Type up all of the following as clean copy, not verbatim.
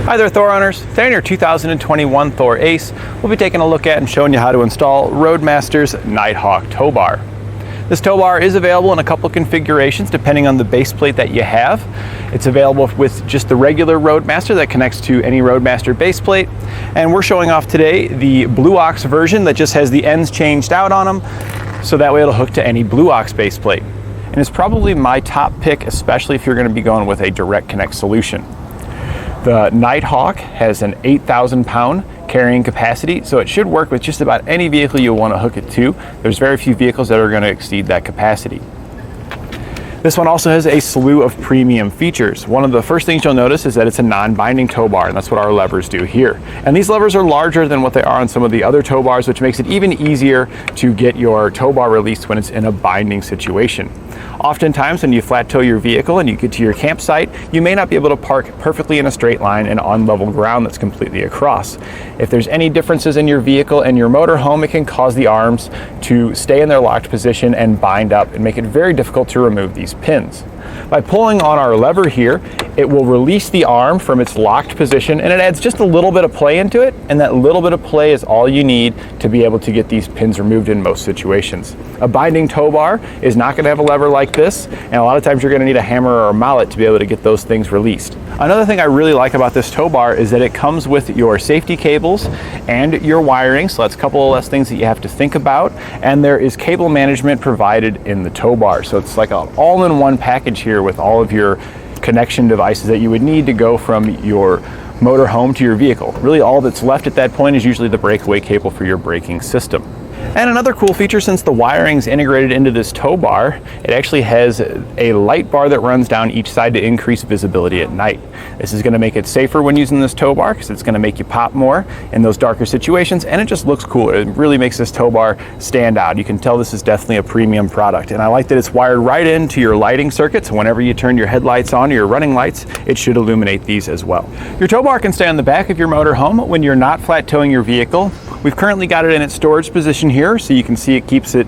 Hi there, Thor owners. Today in your 2021 Thor ACE, we'll be taking a look at and showing you how to install Roadmaster's Nighthawk Tow Bar. This tow bar is available in a couple configurations depending on the base plate that you have. It's available with just the regular Roadmaster that connects to any Roadmaster base plate. And we're showing off today the Blue Ox version that just has the ends changed out on them, so that way it'll hook to any Blue Ox base plate. And it's probably my top pick, especially if you're going to be going with a direct connect solution. The Nighthawk has an 8,000 pound carrying capacity, so it should work with just about any vehicle you'll want to hook it to. There's very few vehicles that are going to exceed that capacity. This one also has a slew of premium features. One of the first things you'll notice is that it's a non-binding tow bar, and that's what our levers do here. And these levers are larger than what they are on some of the other tow bars, which makes it even easier to get your tow bar released when it's in a binding situation. Oftentimes when you flat tow your vehicle and you get to your campsite, you may not be able to park perfectly in a straight line and on level ground that's completely across. If there's any differences in your vehicle and your motorhome, it can cause the arms to stay in their locked position and bind up and make it very difficult to remove these pins. By pulling on our lever here, it will release the arm from its locked position, and it adds just a little bit of play into it, and that little bit of play is all you need to be able to get these pins removed in most situations. A binding tow bar is not going to have a lever like this, and a lot of times you're going to need a hammer or a mallet to be able to get those things released. Another thing I really like about this tow bar is that it comes with your safety cables and your wiring, so that's a couple of less things that you have to think about, and there is cable management provided in the tow bar. So it's like an all-in-one package here with all of your connection devices that you would need to go from your motorhome to your vehicle. Really all that's left at that point is usually the breakaway cable for your braking system. And another cool feature, since the wiring's integrated into this tow bar, it actually has a light bar that runs down each side to increase visibility at night. This is going to make it safer when using this tow bar because it's going to make you pop more in those darker situations, and it just looks cool. It really makes this tow bar stand out. You can tell this is definitely a premium product, and I like that it's wired right into your lighting circuit, so whenever you turn your headlights on or your running lights, it should illuminate these as well. Your tow bar can stay on the back of your motorhome when you're not flat towing your vehicle. We've currently got it in its storage position here, so you can see it keeps it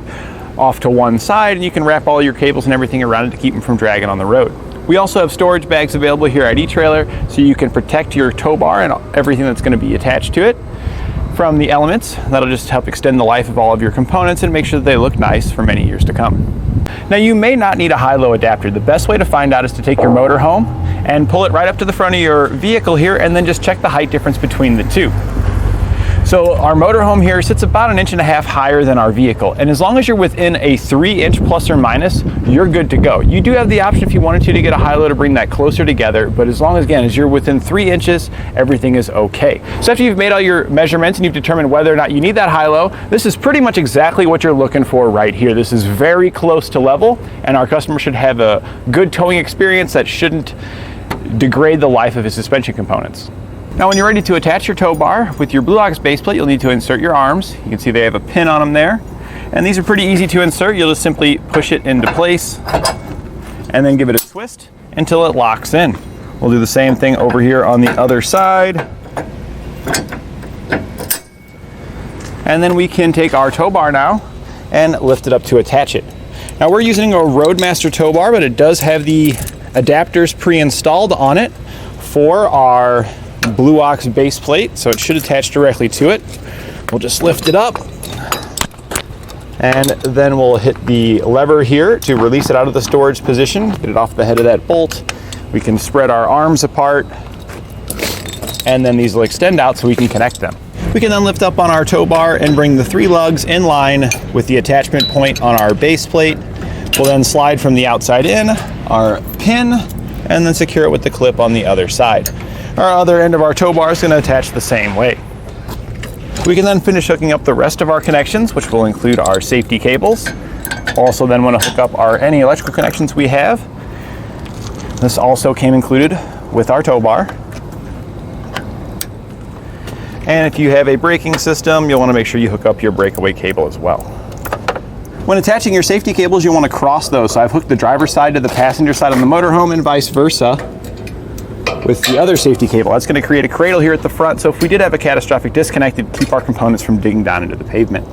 off to one side, and you can wrap all your cables and everything around it to keep them from dragging on the road. We also have storage bags available here at e-trailer, so you can protect your tow bar and everything that's going to be attached to it from the elements. That'll just help extend the life of all of your components and make sure that they look nice for many years to come. Now, you may not need a high-low adapter. The best way to find out is to take your motor home and pull it right up to the front of your vehicle here, and then just check the height difference between the two. So our motorhome here sits about 1.5 inches higher than our vehicle, and as long as you're within a 3-inch plus or minus, you're good to go. You do have the option if you wanted to get a high-low to bring that closer together, but as long as, again, as you're within 3 inches, everything is okay. So after you've made all your measurements and you've determined whether or not you need that high-low, this is pretty much exactly what you're looking for right here. This is very close to level, and our customer should have a good towing experience that shouldn't degrade the life of his suspension components. Now, when you're ready to attach your tow bar with your Blue Ox base plate, you'll need to insert your arms. You can see they have a pin on them there. And these are pretty easy to insert. You'll just simply push it into place and then give it a twist until it locks in. We'll do the same thing over here on the other side. And then we can take our tow bar now and lift it up to attach it. Now, we're using a Roadmaster tow bar, but it does have the adapters pre-installed on it for our Blue Ox base plate, so it should attach directly to it. We'll just lift it up, and then we'll hit the lever here to release it out of the storage position, get it off the head of that bolt. We can spread our arms apart, and then these will extend out so we can connect them. We can then lift up on our tow bar and bring the 3 lugs in line with the attachment point on our base plate. We'll then slide from the outside in our pin and then secure it with the clip on the other side. Our other end of our tow bar is going to attach the same way. We can then finish hooking up the rest of our connections, which will include our safety cables. Also then want to hook up any electrical connections we have. This also came included with our tow bar. And if you have a braking system, you'll want to make sure you hook up your breakaway cable as well. When attaching your safety cables, you'll want to cross those. So I've hooked the driver's side to the passenger side on the motorhome and vice versa with the other safety cable. That's going to create a cradle here at the front, so if we did have a catastrophic disconnect, it'd keep our components from digging down into the pavement.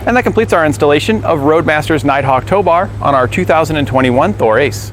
And that completes our installation of Roadmaster's Nighthawk Tow Bar on our 2021 Thor ACE.